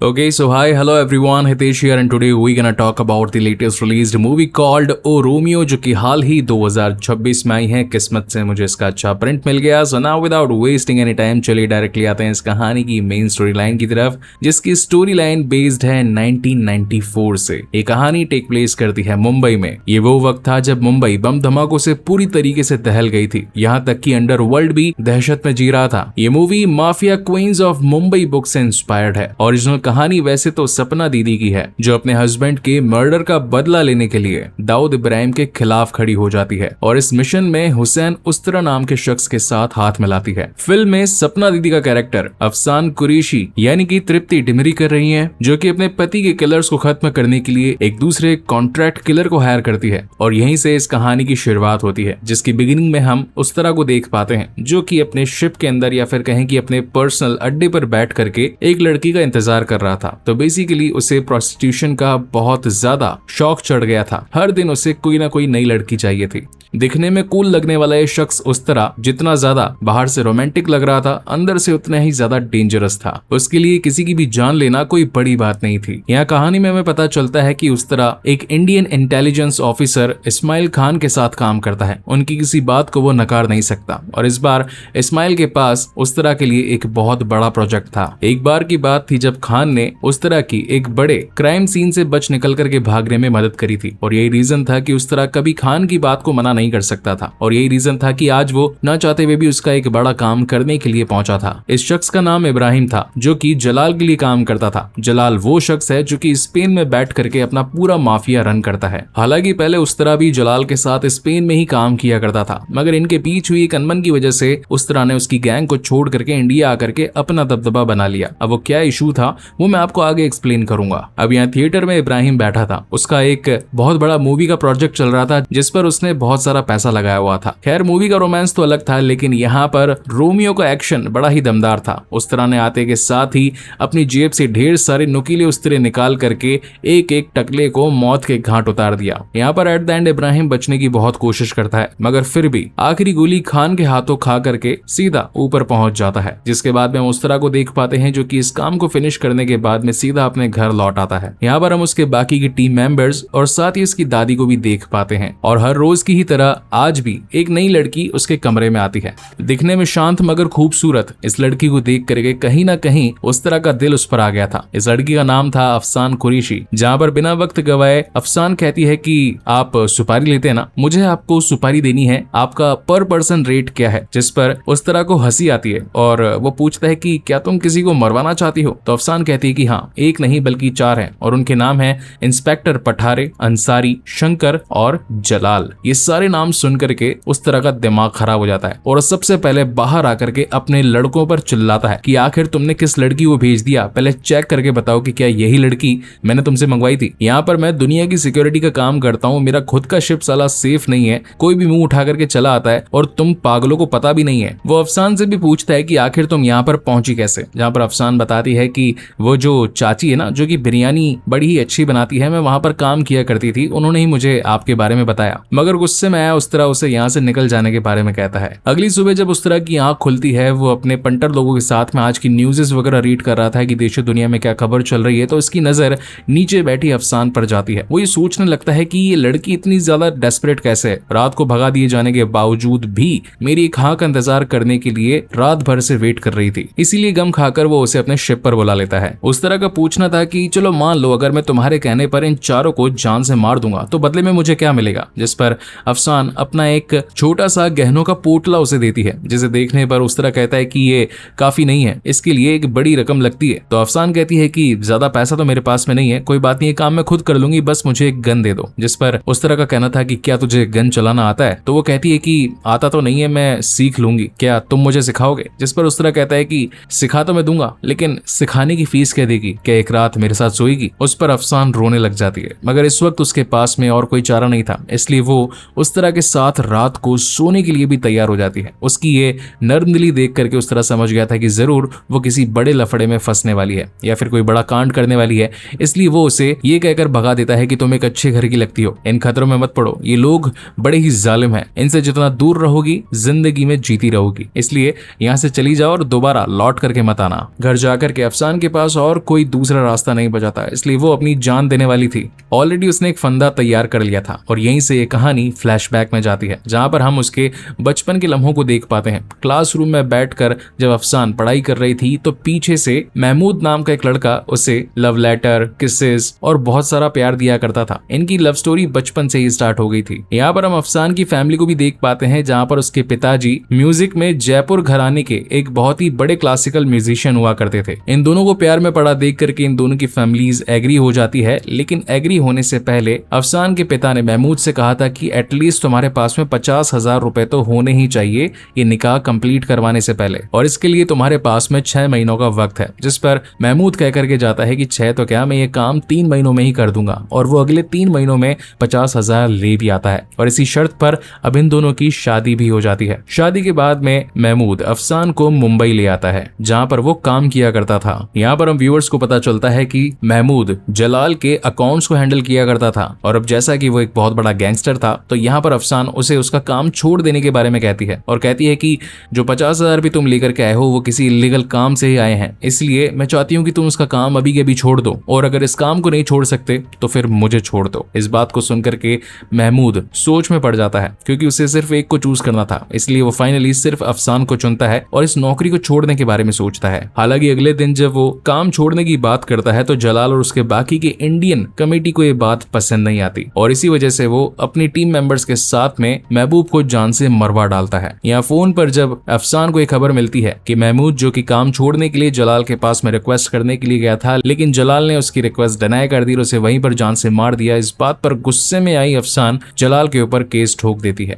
Okay, so hi, hello everyone, Hitesh here and today we're gonna talk about the latest released movie called O Romeo जो कि हाल ही 2026 में आई है। किस्मत से मुझे इसका अच्छा प्रिंट मिल गया। So now without wasting any time चलिए डायरेक्टली आते हैं इस कहानी की मेन स्टोरी लाइन की तरफ, जिसकी स्टोरी लाइन बेस्ड है 1994 से। ये कहानी टेक प्लेस करती है मुंबई में। ये वो वक्त था जब मुंबई बम धमाकों से पूरी तरीके से दहल गई थी, यहाँ तक कि अंडरवर्ल्ड भी दहशत में जी रहा था। ये movie mafia queens of Mumbai book से इंस्पायर्ड है। ओरिजिनल कहानी वैसे तो सपना दीदी की है, जो अपने हस्बैंड के मर्डर का बदला लेने के लिए दाऊद इब्राहिम के खिलाफ खड़ी हो जाती है और इस मिशन में हुसैन उस्तरा नाम के शख्स के साथ हाथ मिलाती है। फिल्म में सपना दीदी का कैरेक्टर अफसान कुरैशी यानी कि तृप्ति डिमरी कर रही है, जो कि अपने पति के किलर्स को खत्म करने के लिए एक दूसरे कॉन्ट्रैक्ट किलर को हायर करती है और यहीं से इस कहानी की शुरुआत होती है, जिसकी बिगिनिंग में हम उस्तरा को देख पाते हैं, जो कि अपने शिप के अंदर या फिर कहें कि अपने पर्सनल अड्डे पर बैठ करके एक लड़की का इंतजार कर रहा था। तो बेसिकली उसे प्रोस्टिट्यूशन का बहुत ज्यादा शौक चढ़ गया था। हर दिन उसे कोई ना कोई नई लड़की चाहिए थी। दिखने में कूल लगने वाला ये शख्स उस्तरा जितना ज्यादा बाहर से रोमांटिक लग रहा था, अंदर से उतना ही ज्यादा डेंजरस था। उसके लिए किसी की भी जान लेना कोई बड़ी बात नहीं थी। यहाँ कहानी में हमें पता चलता है कि उस्तरा एक Indian intelligence officer Ismail Khan के साथ काम करता है। उनकी किसी बात को वो नकार नहीं सकता और इस बार इस्माइल के पास उस्तरा के लिए एक बहुत बड़ा प्रोजेक्ट था। एक बार की बात थी जब खान ने उस्तरा की एक बड़े क्राइम सीन से बच निकल करके भागने में मदद करी थी और यही रीजन था कि उस्तरा कभी खान की बात को मना नहीं कर सकता था और यही रीजन था कि आज वो न चाहते हुए भी उसका एक बड़ा काम करने के लिए पहुंचा था। इस शख्स का नाम इब्राहिम था, जो कि जलाल के लिए काम करता था। जलाल वो शख्स है जो कि स्पेन में बैठ करके अपना पूरा माफिया रन करता है। हालांकि पहले उस्तरा भी जलाल के साथ स्पेन में ही काम किया करता था, मगर इनके बीच हुई एक अनबन की वजह से उस्तरा ने उसकी गैंग को छोड़ करके इंडिया आकर के अपना दबदबा बना लिया। अब वो क्या इशू था वो मैं आपको आगे एक्सप्लेन करूंगा। अब यहाँ थिएटर में इब्राहिम बैठा था, उसका एक बहुत बड़ा मूवी का प्रोजेक्ट चल रहा था जिस पर उसने बहुत सारा पैसा लगाया हुआ था। खैर मूवी का रोमांस तो अलग था, लेकिन यहाँ पर रोमियो का एक्शन बड़ा ही दमदार था। उस्तरा ने आते के साथ ही अपनी जेब से ढेर सारे नुकीले उस्तरे निकाल करके एक एक टकले को मौत के घाट उतार दिया। यहाँ पर एट द एंड इब्राहिम बचने की बहुत कोशिश करता है, मगर फिर भी आखिरी गोली खान के हाथों खा करके सीधा ऊपर पहुंच जाता है। जिसके बाद में हम उस्तरा को देख पाते हैं, जो कि इस काम को फिनिश करने के बाद में सीधा अपने घर लौट आता है। यहाँ पर हम उसके बाकी की टीम मेंबर्स और साथ ही उसकी दादी को भी देख पाते हैं और हर रोज की ही तरह आज भी एक नई लड़की उसके कमरे में आती है। दिखने में शांत मगर खूबसूरत इस लड़की को देख करके कहीं ना कहीं उस्तरा का दिल उस पर आ गया था। इस लड़की का नाम था अफसान कुरैशी। जहां पर बिना वक्त गवाए अफसान कहती है कि आप सुपारी लेते हैं ना, मुझे आपको सुपारी देनी है, आपका पर पर्सन रेट क्या है? जिस पर उस्तरा को हंसी आती है और वो पूछता है कि क्या तुम किसी को मरवाना चाहती हो? तो अफसान कहती है कि हाँ, एक नहीं बल्कि 4 हैं और उनके नाम है इंस्पेक्टर पठारे, अंसारी, शंकर और जलाल। ये सारे नाम सुन करके उस तरह का दिमाग खराब हो जाता है और सबसे पहले बाहर आकर के अपने लड़कों पर चिल्लाता है कि आखिर तुमने किस लड़की को भेज दिया, पहले चेक करके बताओ कि क्या यही लड़की मैंने तुमसे मंगवाई थी। यहाँ पर मैं दुनिया की सिक्योरिटी का काम करता हूँ, मेरा खुद का शिप साला सेफ नहीं है, कोई भी मुंह उठा करके चला आता है और तुम पागलों को पता भी नहीं है। वो अफसान से भी पूछता है कि आखिर तुम यहाँ पर पहुंची कैसे। जहाँ पर अफसान बताती है कि वो जो चाची है ना, जो कि बिरयानी बड़ी ही अच्छी बनाती है, मैं वहां पर काम किया करती थी, उन्होंने ही मुझे आपके बारे में बताया। मगर गुस्से में आया उस तरह उसे यहाँ से निकल जाने के बारे में कहता है। अगली सुबह जब उस तरह की आंख खुलती है, वो अपने पंटर लोगों के साथ में आज की न्यूज़ वगैरह रीड कर रहा था कि देश दुनिया में क्या खबर चल रही है, तो इसकी नजर नीचे बैठी अफसान पर जाती है। वो ये सोचने लगता है कि ये लड़की इतनी ज्यादा डेस्परेट कैसे है, रात को भगा दिए जाने के बावजूद भी मेरी एक हाँ का इंतजार करने के लिए रात भर से वेट कर रही थी। इसीलिए गम खाकर वो उसे अपने शिप पर बुला लेता है। उस तरह का पूछना था कि चलो मान लो अगर मैं तुम्हारे कहने पर इन चारों को जान से मार दूंगा तो बदले में मुझे क्या मिलेगा? जिस पर अफसान अपना एक छोटा सा गहनों का पोटला उसे देती है, जिसे देखने पर उस तरह कहता है कि ये काफी नहीं है, इसके लिए एक बड़ी रकम लगती है। तो अफसान कहती है कि ज्यादा पैसा तो मेरे पास में नहीं है, कोई बात नहीं, ये काम मैं खुद कर लूंगी, बस मुझे एक गन दे दो। जिस पर उस तरह का कहना था कि क्या तुझे गन चलाना आता है? तो वो कहती है कि आता तो नहीं है, मैं सीख लूंगी, क्या तुम मुझे सिखाओगे? जिस पर उस तरह कहता है कि सिखा तो मैं दूंगा, लेकिन सिखाने की फीस क्या देगी? क्या एक रात मेरे साथ सोएगी? उस पर अफसान रोने लग जाती है, मगर इस वक्त उसके पास में और कोई चारा नहीं था, इसलिए वो उस तरह के साथ रात को सोने के लिए भी तैयार हो जाती है। उसकी ये नर्म दिली देख करके उस तरह समझ गया था कि जरूर वो किसी बड़े लफड़े में फंसने वाली है या फिर कोई बड़ा कांड करने वाली है, इसलिए वो उसे ये कहकर भगा देता है कि तुम एक अच्छे घर की लगती हो, इन खतरों में मत पड़ो, ये लोग बड़े ही जालिम हैं, इनसे जितना दूर रहोगी जिंदगी में जीती रहोगी, इसलिए यहाँ से चली जाओ और दोबारा लौट करके मत आना। घर जाकर के अफसान के पास पास और कोई दूसरा रास्ता नहीं बचा था, इसलिए वो अपनी जान देने वाली थी। ऑलरेडी उसने एक फंदा तैयार कर लिया था और यहीं से ये कहानी फ्लैशबैक में जाती है, जहां पर हम उसके बचपन के लम्हों को देख पाते हैं। क्लासरूम में बैठकर जब अफसान पढ़ाई कर रही थी तो पीछे से महमूद नाम का एक लड़का उसे लव लेटर, किसेस और बहुत सारा प्यार दिया करता था। इनकी लव स्टोरी बचपन से ही स्टार्ट हो गई थी। यहाँ पर हम अफसान की फैमिली को भी देख पाते हैं, जहाँ पर उसके पिताजी म्यूजिक में जयपुर घराने के एक बहुत ही बड़े क्लासिकल म्यूजिशियन हुआ करते थे। इन दोनों को प्यार में पड़ा देख करके इन दोनों की फैमिलीज एग्री हो जाती है, लेकिन एग्री होने से पहले अफसान के पिता ने महमूद से कहा था कि एटलीस्ट तुम्हारे पास में 50,000 रुपए तो होने ही चाहिए ये निकाह कंप्लीट करवाने से पहले, और इसके लिए तुम्हारे पास में 6 महीनों का वक्त है। जिस पर महमूद कह करके जाता है कि 6 तो क्या, मैं ये काम 3 महीनों में ही कर दूंगा, और वो अगले 3 महीनों में 50,000 ले भी आता है। और इसी शर्त पर अब इन दोनों की शादी भी हो जाती है। शादी के बाद में महमूद अफसान को मुंबई ले आता है, जहां पर वो काम किया करता था। यहाँ पर हम व्यूअर्स को पता चलता है कि महमूद जलाल के अकाउंट्स को हैंडल किया करता था, और अब जैसा कि वो एक बहुत बड़ा गैंगस्टर था तो यहाँ पर अफसान उसे उसका काम छोड़ देने के बारे में कहती है, और कहती है कि जो 50,000 भी तुम लेकर के आए हो वो किसी इलीगल काम से ही आए हैं, इसलिए मैं चाहती हूँ कि तुम उसका काम अभी के अभी छोड़ दो, और अगर इस काम को नहीं छोड़ सकते तो फिर मुझे छोड़ दो। इस बात को सुनकर के महमूद सोच में पड़ जाता है, क्योंकि उसे सिर्फ एक को चूज करना था, इसलिए वो फाइनली सिर्फ अफसान को चुनता है और इस नौकरी को छोड़ने के बारे में सोचता है। हालांकि अगले दिन जब वो काम छोड़ने की बात करता है तो जलाल और उसके बाकी के इंडियन कमेटी को ये बात पसंद नहीं आती, और इसी वजह से वो अपनी टीम मेंबर्स के साथ में महबूब को जान से मरवा डालता है। यहाँ फोन पर जब अफसान को एक खबर मिलती है कि महमूद जो कि काम छोड़ने के लिए जलाल के पास में रिक्वेस्ट करने के लिए गया था, लेकिन जलाल ने उसकी रिक्वेस्ट डिनाई कर दी और उसे वहीं पर जान से मार दिया। इस बात पर गुस्से में आई अफसान जलाल के ऊपर केस ठोक देती है।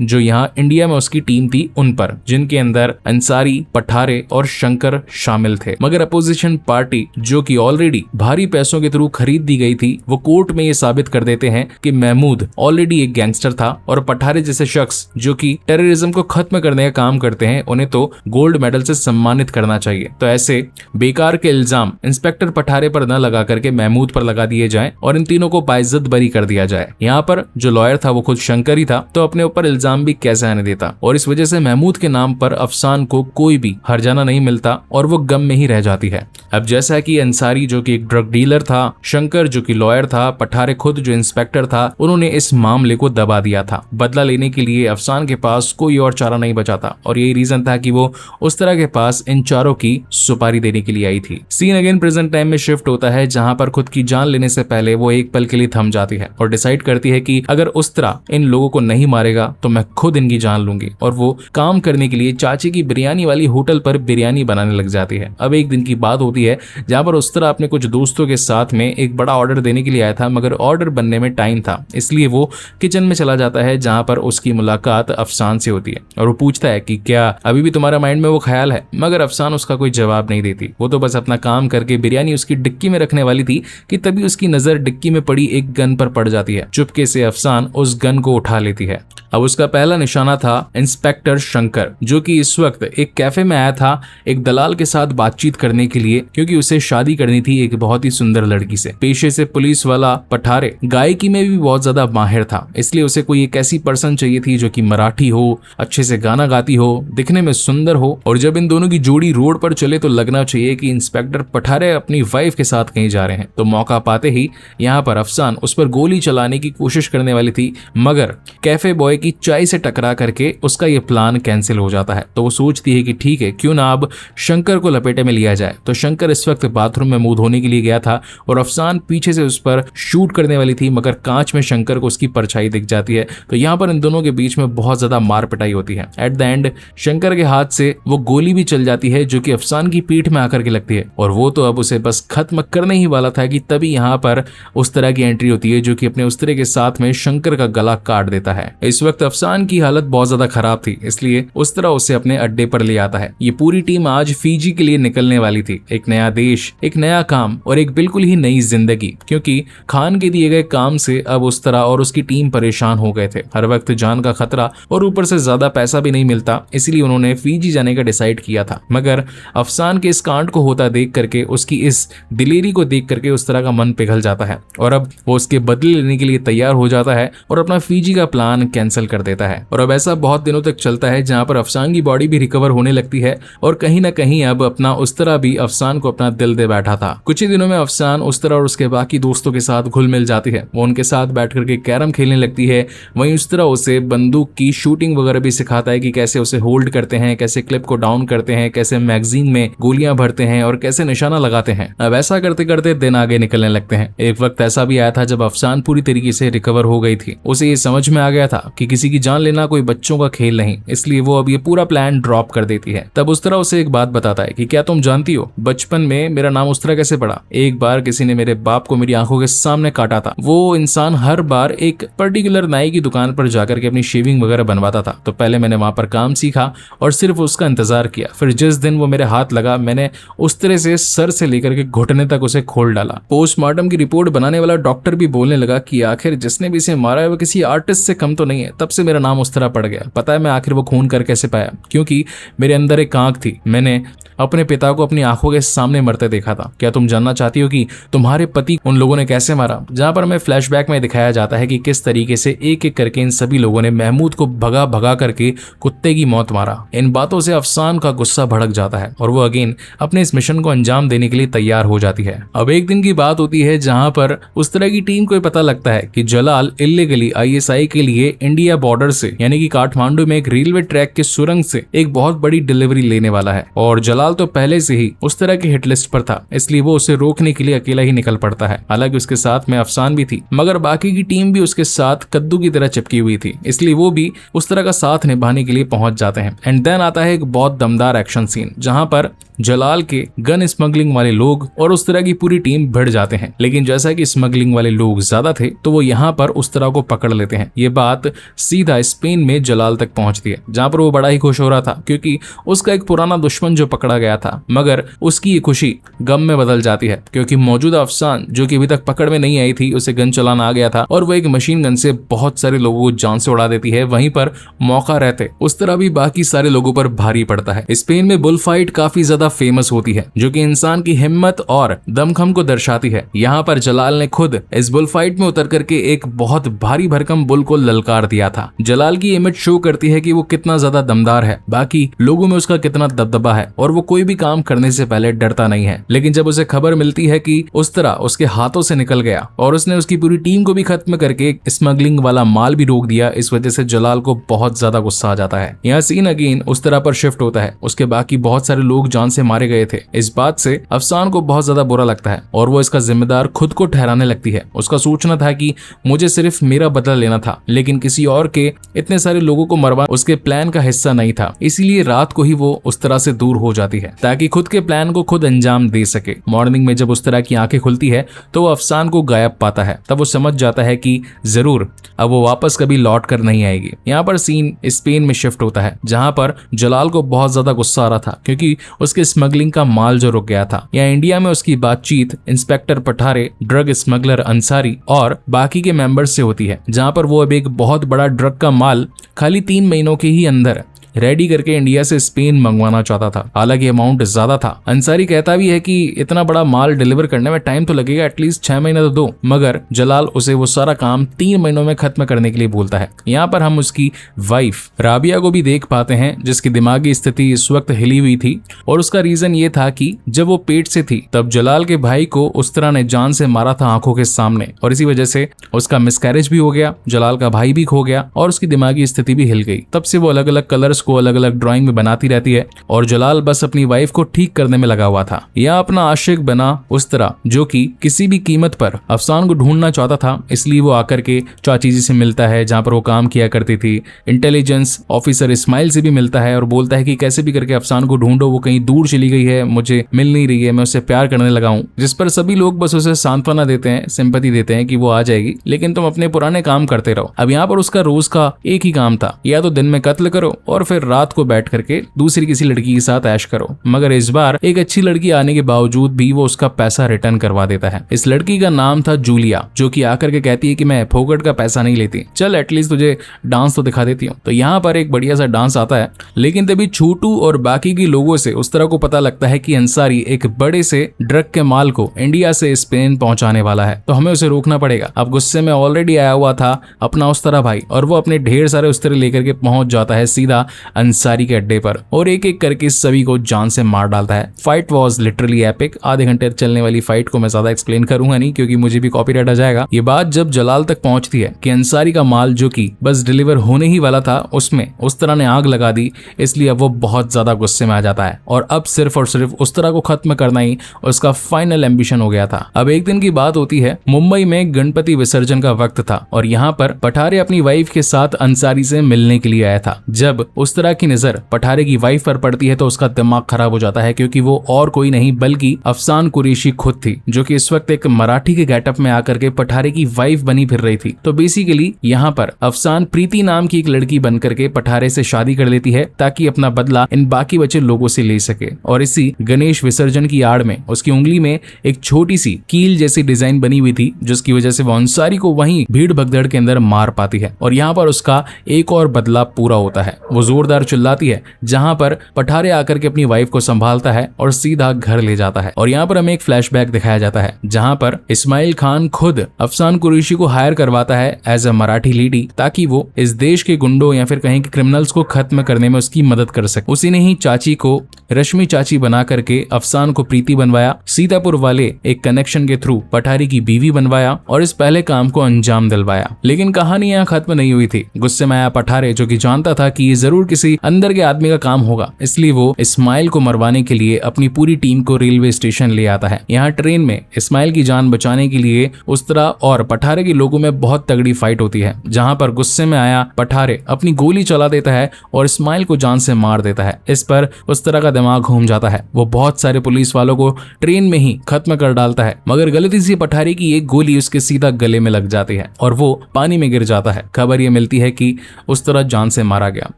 जो यहाँ इंडिया में उसकी टीम थी उन पर, जिनके अंदर अंसारी, पठारे और शंकर शामिल थे। मगर अपोजिशन पार्टी जो कि ऑलरेडी भारी पैसों के थ्रू खरीद दी गई थी, वो कोर्ट में ये साबित कर देते हैं कि महमूद ऑलरेडी एक गैंगस्टर था, और पठारे जैसे शख्स जो कि टेररिज्म को खत्म करने का काम करते हैं, उन्हें तो गोल्ड मेडल से सम्मानित करना चाहिए। तो ऐसे बेकार के इल्जाम इंस्पेक्टर पठारे पर न लगा करके महमूद पर लगा दिए जाएं और इन तीनों को बाइज्जत बरी कर दिया जाए। यहाँ पर जो लॉयर था वो खुद शंकर ही था, तो अपने ऊपर इल्जाम भी कैसे आने देता, और इस वजह से महमूद के नाम पर अफसान को कोई भी हर्जाना नहीं मिलता और वो गम में ही रह जाती है। अब जैसा कि अंसारी जो कि एक ड्रग डीलर था, शंकर जो कि लॉयर था, पठारे खुद जो इंस्पेक्टर था, उन्होंने इस मामले को दबा दिया था। बदला लेने के लिए अफसान के पास कोई और चारा नहीं बचा था, और यही रीजन था कि वो उस तरह के पास इन चारों की सुपारी देने के लिए आई थी। सीन अगेन प्रेजेंट टाइम में शिफ्ट होता है, जहां पर खुद की जान लेने से पहले वो एक पल के लिए थम जाती है और डिसाइड करती है कि अगर उस तरह इन लोगों को नहीं मारेगा तो मैं खुद इनकी जान लूंगी, और वो काम करने के लिए चाची की बिरयानी वाली होटल पर बिरयानी बनाने लग जाती है। अब एक दिन की बात होती है जहां पर उस तरह अपने कुछ दोस्तों के साथ में एक बड़ा ऑर्डर देने के लिए आया था, मगर ऑर्डर बनने में टाइम था, इसलिए वो किचन में चला जाता है, जहां पर उसकी मुलाकात अफसान से होती है और वो पूछता है कि क्या अभी भी तुम्हारा माइंड में वो ख्याल है, मगर अफसान उसका कोई जवाब नहीं देती। वो तो बस अपना काम करके बिरयानी उसकी डिक्की में रखने वाली थी कि तभी उसकी नजर डिक्की में पड़ी एक गन पर पड़ जाती है। चुपके से अफसान उस गन को उठा लेती है। अब उसका पहला निशाना था इंस्पेक्टर शंकर, जो कि इस वक्त एक कैफे में आया था एक दलाल के साथ बातचीत करने के लिए, क्योंकि उसे शादी करनी थी एक बहुत ही सुंदर लड़की से। पेशे से पुलिस वाला पठारे गायकी में भी बहुत ज्यादा माहिर था, इसलिए उसे कोई एक ऐसी पर्सन चाहिए थी जो कि मराठी हो, अच्छे से गाना गाती हो, दिखने में सुंदर हो, और जब इन दोनों की जोड़ी रोड पर चले तो लगना चाहिए कि इंस्पेक्टर पठारे अपनी वाइफ के साथ कहीं जा रहे हैं। तो मौका पाते ही यहाँ पर अफसान उस पर गोली चलाने की कोशिश करने वाली थी, मगर कैफे बॉय की चाय से टकरा करके उसका ये प्लान कैंसिल हो जाता है। तो वो सोचती है कि ठीक है, क्यों ना अब शंकर को लपेटे में लिया जाए। तो शंकर इस वक्त बाथरूम में मुंह धोने के लिए गया था और अफसान पीछे से उस पर शूट करने वाली थी, मगर कांच में शंकर को उसकी परछाई दिख जाती है। तो यहाँ पर इन दोनों के बीच में बहुत ज्यादा मार पिटाई होती है। एट द एंड शंकर के हाथ से वो गोली भी चल जाती है, जो कि अफसान की पीठ में आकर के लगती है, और वो तो अब उसे बस खत्म करने ही वाला था कि तभी यहाँ पर उस तरह की एंट्री होती है, जो कि अपने उस्तरे के साथ में शंकर का गला काट देता है। इस वक्त अफसान की हालत बहुत ज्यादा खराब थी, इसलिए उस तरह उसे अपने अड्डे पर ले आता है। ये पूरी टीम आज फीजी के लिए निकलने वाली थी। एक नया देश, एक नया काम और एक बिल्कुल ही नई जिंदगी, क्योंकि खान के दिए गए काम से अब उस तरह और उसकी टीम परेशान हो गए थे। हर वक्त जान का खतरा और ऊपर से ज्यादा पैसा भी नहीं मिलता, इसलिए उन्होंने फीजी जाने का डिसाइड किया था। मगर अफसान के इस कांड को होता देख करके, उसकी इस दिलेरी को देख करके उस तरह का मन पिघल जाता है और अब वो उसके बदले लेने के लिए तैयार हो जाता है और अपना फीजी का प्लान कैंसिल कैंसिल कर देता है। और अब ऐसा बहुत दिनों तक चलता है जहाँ पर अफसान की बॉडी भी रिकवर होने लगती है और कहीं ना कहीं अब अपना उस्तरा भी अफसान को अपना दिल दे बैठा था। कुछ ही दिनों में अफसान उस्तरा और उसके बाकी दोस्तों के साथ घुल मिल जाती है। वो उनके साथ बैठ करके कैरम खेलने लगती है। वहीं उस्तरा उसे बंदूक की शूटिंग वगैरह भी सिखाता है कि कैसे उसे होल्ड करते हैं, कैसे क्लिप को डाउन करते हैं, कैसे मैगजीन में गोलियां भरते हैं और कैसे निशाना लगाते हैं। अब ऐसा करते करते दिन आगे निकलने लगते हैं। एक वक्त ऐसा भी आया था जब अफसान पूरी तरीके से रिकवर हो गई थी। उसे ये समझ में आ गया था कि किसी की जान लेना कोई बच्चों का खेल नहीं, इसलिए वो अब ये पूरा प्लान ड्रॉप कर देती है। तब उस्तरा उसे एक बात बताता है कि क्या तुम जानती हो बचपन में मेरा नाम उस्तरा कैसे पड़ा? एक बार किसी ने मेरे बाप को मेरी आंखों के सामने काटा था। वो इंसान हर बार एक पर्टिकुलर नाई की दुकान पर जाकर के अपनी शेविंग वगैरह बनवाता था। तो पहले मैंने वहां पर काम सीखा और सिर्फ उसका इंतजार किया। फिर जिस दिन वो मेरे हाथ लगा मैंने उस तरह से सर से लेकर के घुटने तक उसे खोल डाला। पोस्टमार्टम की रिपोर्ट बनाने वाला डॉक्टर भी बोलने लगा कि आखिर जिसने भी इसे मारा है वो किसी आर्टिस्ट से कम तो नहीं है। तब से मेरा नाम उस तरह पड़ गया। पता है मैं आखिर वो खून कर कैसे पाया? क्योंकि मेरे अंदर एक आंख थी। मैंने अपने पिता को अपनी आंखों के सामने मरते देखा था। क्या तुम जानना चाहती हो कि तुम्हारे पति उन लोगों ने कैसे मारा? जहां पर हमें फ्लैशबैक में दिखाया जाता है कि किस तरीके से एक एक करके इन सभी लोगों ने महमूद को भगा भगा करके कुत्ते की मौत मारा। इन बातों से अफसान का गुस्सा भड़क जाता है और वो अगेन अपने इस मिशन को अंजाम देने के लिए तैयार हो जाती है। अब एक दिन की बात होती है जहां पर उस तरह की टीम को पता लगता है कि जलाल इल्लीगली ISI के लिए इंडिया बॉर्डर से यानी कि काठमांडू में एक रेलवे ट्रैक के सुरंग से एक बहुत बड़ी डिलीवरी लेने वाला है। और जलाल तो पहले से ही उस तरह की हिट लिस्ट पर था, इसलिए वो उसे रोकने के लिए अकेला ही निकल पड़ता है। हालांकि उसके साथ में अफसान भी थी, मगर बाकी की टीम भी उसके साथ कद्दू की तरह चिपकी हुई थी, इसलिए वो भी उस तरह का साथ निभाने के लिए पहुंच जाते हैं। एंड देन आता है एक बहुत दमदार एक्शन सीन जहां पर जलाल के गन स्मगलिंग वाले लोग और उस तरह की पूरी टीम भिड़ जाते हैं। लेकिन जैसा कि स्मगलिंग वाले लोग ज्यादा थे तो वो यहाँ पर उस तरह को पकड़ लेते हैं। ये बात सीधा स्पेन में जलाल तक पहुंचती है, जहां पर वो बड़ा ही खुश हो रहा था क्योंकि उसका एक पुराना दुश्मन जो पकड़ा गया था। मगर उसकी ये खुशी गम में बदल जाती है क्योंकि मौजूदा अफसान जो कि अभी तक पकड़ में नहीं आई थी, उसे गन चलाना आ गया था और वो एक मशीन गन से बहुत सारे लोगों को जान से उड़ा देती है। वहीं पर मौका रहते उस तरह भी बाकी सारे लोगों पर भारी पड़ता है। स्पेन में बुल फाइट काफी ज्यादा फेमस होती है जो कि इंसान की हिम्मत और दमखम को दर्शाती है। यहाँ पर जलाल ने खुद इस बुल फाइट में उतर करके एक बहुत भारी भरकम बुल को ललकार दिया था। जलाल की इमेज शो करती है कि वो कितना ज्यादा दमदार है, बाकी लोगों में उसका कितना दबदबा है और वो कोई भी काम करने से पहले डरता नहीं है। लेकिन जब उसे खबर मिलती है कि उस तरह उसके हाथों से निकल गया और उसने उसकी पूरी टीम को भी खत्म करके स्मगलिंग वाला माल भी रोक दिया, इस वजह से जलाल को बहुत ज्यादा गुस्सा आ जाता है। यहाँ सीन अगेन उस तरह पर शिफ्ट होता है। उसके बाकी बहुत सारे लोग जान से मारे गए थे। इस बात से अफसान को बहुत ज्यादा बुरा लगता है और वो इसका जिम्मेदार खुद को ठहराने लगती है। उसका सोचना था कि मुझे सिर्फ मेरा बदला लेना था, लेकिन किसी और के इतने सारे लोगों को मरवाना उसके प्लान का हिस्सा नहीं था। इसीलिए रात को ही वो उस तरह से दूर हो जाती है ताकि खुद के प्लान को खुद अंजाम दे सके। मॉर्निंग में जब उस तरह की आंखें खुलती है तो वो अफसान को गायब पाता है। तब वो समझ जाता है कि जरूर अब वो वापस कभी लौट कर नहीं आएगी। यहाँ पर सीन स्पेन में शिफ्ट होता है जहां पर जलाल को बहुत ज्यादा गुस्सा आ रहा था क्योंकि उसके स्मगलिंग का माल जो रुक गया था। यहाँ इंडिया में उसकी बातचीत inspector Pathare, drug smuggler Ansari और बाकी के मेंबर्स से होती है, जहां पर वो अब एक बहुत बड़ा ड्रग का माल खाली 3 महीनों के ही अंदर रेडी करके इंडिया से स्पेन मंगवाना चाहता था। हालांकि अमाउंट ज्यादा था। अंसारी कहता भी है कि इतना बड़ा माल डिलीवर करने में टाइम तो लगेगा, एटलीस्ट 6 महीने तो दो, मगर जलाल उसे वो सारा काम 3 महीनों में खत्म करने के लिए बोलता है। यहाँ पर हम उसकी वाइफ राबिया को भी देख पाते हैं जिसकी दिमागी स्थिति इस वक्त हिली हुई थी और उसका रीजन ये था कि जब वो पेट से थी तब जलाल के भाई को उस तरह ने जान से मारा था आंखों के सामने और इसी वजह से उसका मिसकैरेज भी हो गया, जलाल का भाई भी खो गया और उसकी दिमागी स्थिति भी हिल गई। तब से वो अलग अलग कलर्स को अलग अलग ड्राइंग में बनाती रहती है और जलाल बस अपनी वाइफ को ठीक करने में लगा हुआ था। यह अपना आशिक बना उस तरह जो कि किसी भी कीमत पर अफसान को ढूंढना चाहता था, इसलिए वो आकर के चाची जी से मिलता है जहां पर वो काम किया करती थी। इंटेलिजेंस ऑफिसर इस्माइल से भी मिलता है और बोलता है कि कैसे भी करके अफसान को ढूंढो, वो कहीं दूर चली गई है, मुझे मिल नहीं रही है, मैं उससे प्यार करने लगा हूं। जिस पर सभी लोग बस उसे सांत्वना देते हैं, सिंपैथी देते हैं कि वो आ जाएगी, लेकिन तुम अपने पुराने काम करते रहो। अब यहाँ पर उसका रोज का एक ही काम था, या तो दिन में कत्ल करो और फिर रात को बैठ करके दूसरी किसी लड़की के साथ ऐश करो। मगर इस बार एक अच्छी लड़की आने के बावजूद भी वो उसका पैसा रिटर्न करवा देता है। इस लड़की का नाम था जूलिया, जो कि आकर के कहती है कि मैं फोकट का पैसा नहीं लेती, चल एटलीस्ट तुझे डांस तो दिखा देती हूँ। तो यहाँ पर एक बढ़िया सा डांस आता है, लेकिन तभी छोटू और बाकी के लोगों से उस तरह को पता लगता है कि अंसारी एक बड़े से ड्रग के माल को इंडिया से स्पेन पहुंचाने वाला है, तो हमें उसे रोकना पड़ेगा। अब गुस्से में ऑलरेडी आया हुआ था अपना उस तरह भाई, और वो अपने ढेर सारे उस तरह लेकर के पहुंच जाता है सीधा अंसारी के अड्डे पर और एक एक करके सभी को जान से मार डालता है। Fight was literally epic. आधे घंटे चलने वाली फाइट को मैं ज्यादा एक्सप्लेन करूंगा नहीं, क्योंकि मुझे भी कॉपीराइट आ जाएगा। ये बात जब जलाल तक पहुंचती है कि अंसारी का माल जो कि बस डिलीवर होने ही वाला था उसमें उस तरह ने आग लगा दी, इसलिए अब वो बहुत ज्यादा गुस्से में आ जाता है और अब सिर्फ और सिर्फ उस तरह को खत्म करना ही उसका फाइनल एम्बिशन हो गया था। अब एक दिन की बात होती है, मुंबई में गणपति विसर्जन का वक्त था और यहाँ पर पठारे अपनी वाइफ के साथ अंसारी से मिलने के लिए आया था। जब उस तरह की नजर पठारे की वाइफ पर पड़ती है तो उसका दिमाग खराब हो जाता है, क्योंकि वो और कोई नहीं बल्कि अफसान कुरैशी खुद थी, जो कि इस वक्त एक मराठी के गेटअप में आकर के पठारे की वाइफ बनी फिर रही थी। तो बेसिकली यहाँ पर अफसान प्रीति नाम की एक लड़की बनकर के पठारे से शादी कर लेती है ताकि अपना बदला इन बाकी बचे लोगों से ले सके। और इसी गणेश विसर्जन की आड़ में उसकी उंगली में एक छोटी सी कील जैसी डिजाइन बनी हुई थी, जिसकी वजह से वो अंसारी को वहीं भीड़ भगदड़ के अंदर मार पाती है और यहाँ पर उसका एक और बदला पूरा होता है। वो जोरदार चिल्लाती है, जहां पर पठारे आकर के अपनी वाइफ को संभालता है और सीधा घर ले जाता है। और यहाँ पर हमें एक फ्लैशबैक दिखाया जाता है, जहां पर इस्माइल खान खुद अफसान कुरैशी को हायर करवाता है एज अ मराठी लेडी, ताकि वो इस देश के गुंडों या फिर कहीं के क्रिमिनल्स को खत्म करने में उसकी मदद कर सके। उसी ने ही चाची को रश्मि चाची बना करके अफसान को प्रीति बनवाया, सीतापुर वाले एक कनेक्शन के थ्रू पठारी की बीवी बनवाया और इस पहले काम को अंजाम दिलवाया। लेकिन कहानी यहाँ खत्म नहीं हुई थी। गुस्से में आया पठारे, जो कि जानता था कि ये जरूर किसी अंदर के आदमी का काम होगा, इसलिए वो इस्माइल को मरवाने के लिए अपनी पूरी टीम को रेलवे स्टेशन ले आता है। यहाँ ट्रेन में इस्माइल की जान बचाने के लिए उस तरह और पठारे के लोगों में बहुत तगड़ी फाइट होती है, जहां पर गुस्से में आया पठारे अपनी गोली चला देता है और इस्माइल को जान से मार देता है। इस पर उस तरह का दिमाग घूम जाता है, वो बहुत सारे पुलिस वालों को ट्रेन में ही खत्म कर डालता है, मगर गलती से पठारे की एक गोली उसके सीधा गले में लग जाती है और वो पानी में गिर जाता है। खबर ये मिलती है कि उस तरह जान से मारा गया।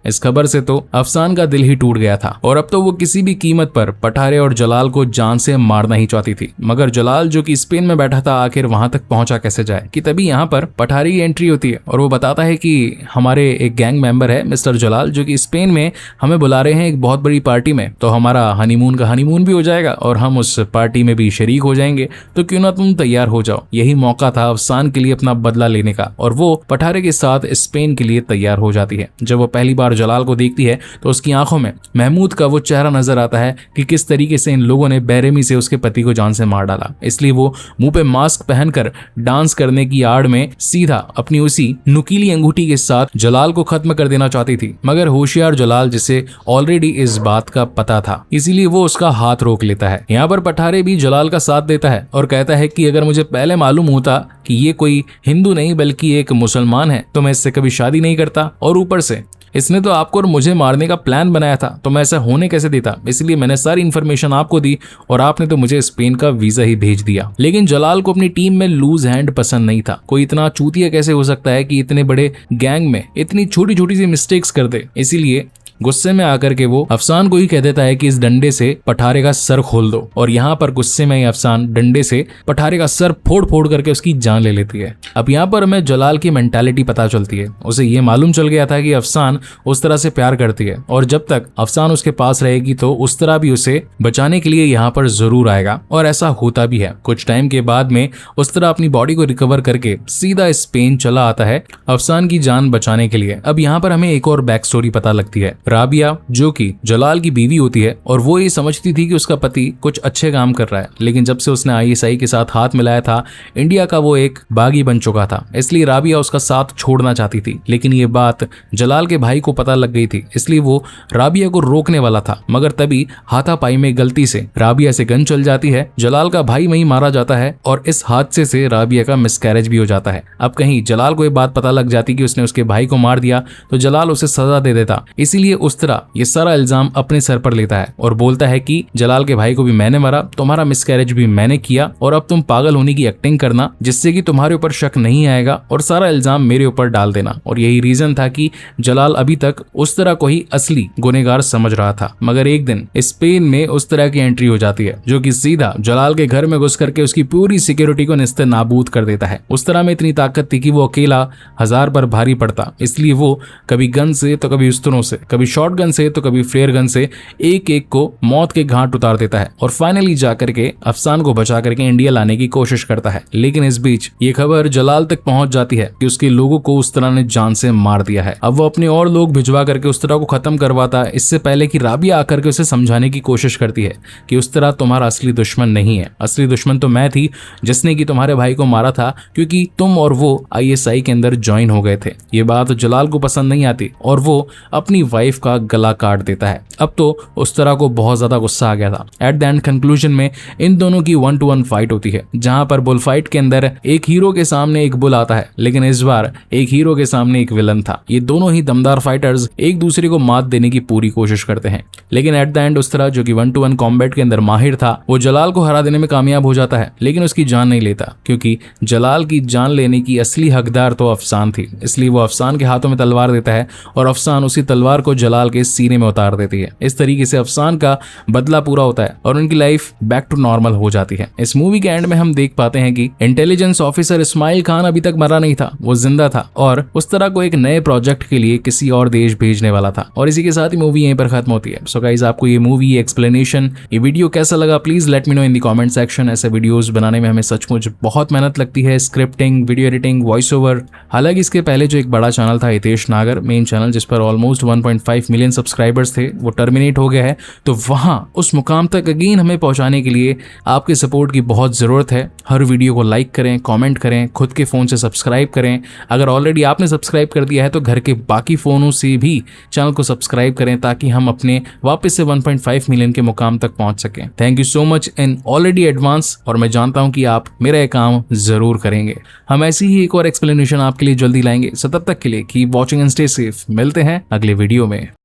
इस खबर से तो अफसान का दिल ही टूट गया था और अब तो वो किसी भी कीमत पर पठारे और जलाल को जान से मारना ही चाहती थी। मगर जलाल जो कि स्पेन में बैठा था, आखिर वहां तक पहुंचा कैसे जाए कि तभी यहाँ पर पठारे की एंट्री होती है और वो बताता है कि हमारे एक गैंग मेंबर है मिस्टर जलाल, जो कि स्पेन में हमें बुला रहे हैं एक बहुत बड़ी पार्टी में, तो हमारा हनीमून का हनीमून भी हो जाएगा और हम उस पार्टी में भी शरीक हो जाएंगे, तो क्यों ना तुम तैयार हो जाओ। यही मौका था अफसान के लिए अपना बदला लेने का और वो पठारे के साथ स्पेन के लिए तैयार हो जाती है। जब वो पहली बार जलाल को देखती है तो उसकी आंखों में महमूद का वो चेहरा नजर आता है कि किस तरीके से इन लोगों ने बेरहमी से उसके पति को जान से मार डाला। इसलिए वो मुंह पे मास्क पहनकर डांस करने की आड़ में सीधा अपनी उसी नुकीली अंगूठी के साथ जलाल को खत्म कर देना चाहती थी, मगर होशियार जलाल जिसे ऑलरेडी इस बात का पता था, इसीलिए वो उसका हाथ रोक लेता है। यहाँ पर पठारे भी जलाल का साथ देता है और कहता है कि अगर मुझे पहले मालूम होता कि ये कोई हिंदू नहीं बल्कि एक मुसलमान है तो मैं इससे कभी शादी नहीं करता, और ऊपर से इसने तो आपको और मुझे मारने का प्लान बनाया था, तो मैं ऐसा होने कैसे देता, इसलिए मैंने सारी इन्फॉर्मेशन आपको दी और आपने तो मुझे स्पेन का वीजा ही भेज दिया। लेकिन जलाल को अपनी टीम में लूज हैंड पसंद नहीं था। कोई इतना चूतिया कैसे हो सकता है कि इतने बड़े गैंग में इतनी छोटी छोटी सी मिस्टेक्स कर दे। इसीलिए गुस्से में आकर के वो अफसान को ही कह देता है कि इस डंडे से पठारे का सर खोल दो, और यहाँ पर गुस्से में अफसान डंडे से पठारे का सर फोड़ फोड़ करके उसकी जान ले लेती है। अब यहाँ पर हमें जलाल की मेंटालिटी पता चलती है। उसे ये मालूम चल गया था कि अफसान उस तरह से प्यार करती है और जब तक अफसान उसके पास रहेगी तो उस तरह भी उसे बचाने के लिए यहाँ पर जरूर आएगा, और ऐसा होता भी है। कुछ टाइम के बाद में उस तरह अपनी बॉडी को रिकवर करके सीधा स्पेन चला आता है अफसान की जान बचाने के लिए। अब यहाँ पर हमें एक और बैक स्टोरी पता लगती है। राबिया जो कि जलाल की बीवी होती है और वो ये समझती थी कि उसका पति कुछ अच्छे काम कर रहा है, लेकिन जब से उसने आईएसआई के साथ हाथ मिलाया था इंडिया का वो एक बागी बन चुका था, इसलिए राबिया उसका साथ छोड़ना चाहती थी। लेकिन ये बात जलाल के भाई को पता लग गई थी, इसलिए वो राबिया को रोकने वाला था, मगर तभी हाथापाई में गलती से राबिया से गन चल जाती है। जलाल का भाई वहीं मारा जाता है और इस हादसे से राबिया का मिसकैरेज भी हो जाता है। अब कहीं जलाल को ये बात पता लग जाती कि उसने उसके भाई को मार दिया तो जलाल उसे सजा दे देता, इसीलिए इसीलिए उस्तरा ये सारा इल्जाम अपने सर पर लेता है और बोलता है कि जलाल के भाई को भी मैंने मारा, तुम्हारा मिसकैरेज भी मैंने किया और अब तुम पागल होने की एक्टिंग करना जिससे कि तुम्हारे ऊपर शक नहीं आएगा और सारा इल्जाम मेरे ऊपर डाल देना। और यही रीजन था कि जलाल अभी तक उस्तरा को ही असली गुनहगार समझ रहा था। मगर एक दिन स्पेन में उस्तरा की एंट्री हो जाती है जो कि सीधा जलाल के घर में घुस करके उसकी पूरी सिक्योरिटी को निस्ते नाबूद कर देता है। उस्तरा में इतनी ताकत थी कि वो अकेला 1000 पर भारी पड़ता, इसलिए वो कभी गन से तो कभी उस्तरों से, कभी शॉर्ट गन से तो कभी फ्लेयर गन से एक एक को मौत के घाट उतार देता है और फाइनली जाकर के अफसान को बचा करके इंडिया लाने की कोशिश करता है। लेकिन इस बीच ये खबर जलाल तक पहुंच जाती है कि उसके लोगों को उस्तरा ने जान से मार दिया है। अब वो अपने और लोग भिजवा करके उस्तरा को खत्म करवाता है, इससे पहले कि राबिया आकर के उसे समझाने की कोशिश करती है कि उस्तरा तुम्हारा असली दुश्मन नहीं है, असली दुश्मन तो मैं थी जिसने कि तुम्हारे भाई को मारा था क्योंकि तुम और वो ISI के अंदर ज्वाइन हो गए थे। ये बात जलाल को पसंद नहीं आती और वो अपनी वाइफ का गला काट देता है। अब तो उस्तरा को बहुत ज्यादा गुस्सा आ गया था। एट द एंड कंक्लूजन में इन दोनों की 1-to-1 फाइट होती है जहां पर बुल फाइट के अंदर एक हीरो के सामने एक बुल आता है, लेकिन इस बार एक हीरो के सामने एक विलन था। ये दोनों ही दमदार फाइटर्स एक दूसरे को मात देने की पूरी कोशिश करते हैं, लेकिन एट द एंड उस्तरा जो कि 1-to-1 कॉम्बैट के अंदर माहिर था वो जलाल को हरा देने में कामयाब हो जाता है, लेकिन उसकी जान नहीं लेता क्योंकि जलाल की जान लेने की असली हकदार तो अफसान थी। इसलिए वो अफसान के हाथों में तलवार देता है और अफसान उसी तलवार को जलाल के सीने में उतार देती है। इस तरीके से अफसान का बदला पूरा होता है और उनकी लाइफ बैक टू नॉर्मल हो जाती है। इस मूवी के एंड में हम देख पाते हैं कि इंटेलिजेंस ऑफिसर इस्माइल खान अभी तक मरा नहीं था, वो जिंदा था और उस तरह को एक नए प्रोजेक्ट के लिए किसी और देश भेजने वाला था। और इसी के साथ ही मूवी यहीं पर खत्म होती है। सो गाइस, आपको ये मूवी, ये एक्सप्लेनेशन, ये वीडियो कैसा लगा please let me know in the comment section. ऐसे वीडियोस बनाने में हमें सचमुच बहुत मेहनत लगती है, scripting, video editing, voice over. हालांकि इसके पहले जो एक बड़ा चैनल था हितेश नागर मेन चैनल, जिस पर ऑलमोस्ट 1.5 मिलियन सब्सक्राइबर्स थे, वो टर्मिनेट हो गया है। तो वहां उस मुकाम तक अगेन हमें पहुंचाने के लिए आपके सपोर्ट की बहुत जरूरत है। हर वीडियो को लाइक करें, कमेंट करें, खुद के फोन से सब्सक्राइब करें। अगर ऑलरेडी आपने सब्सक्राइब कर दिया है तो घर के बाकी फोनों से भी चैनल को सब्सक्राइब करें ताकि हम अपने वापस से 1.5 मिलियन के मुकाम तक पहुंच सकें। Thank you so much in already advance, और मैं जानता हूं कि आप मेरा ये काम जरूर करेंगे। हम ऐसी ही एक और एक्सप्लेनेशन आपके लिए जल्दी लाएंगे। सो तब तक के लिए keep watching and stay safe. मिलते हैं अगले वीडियो में।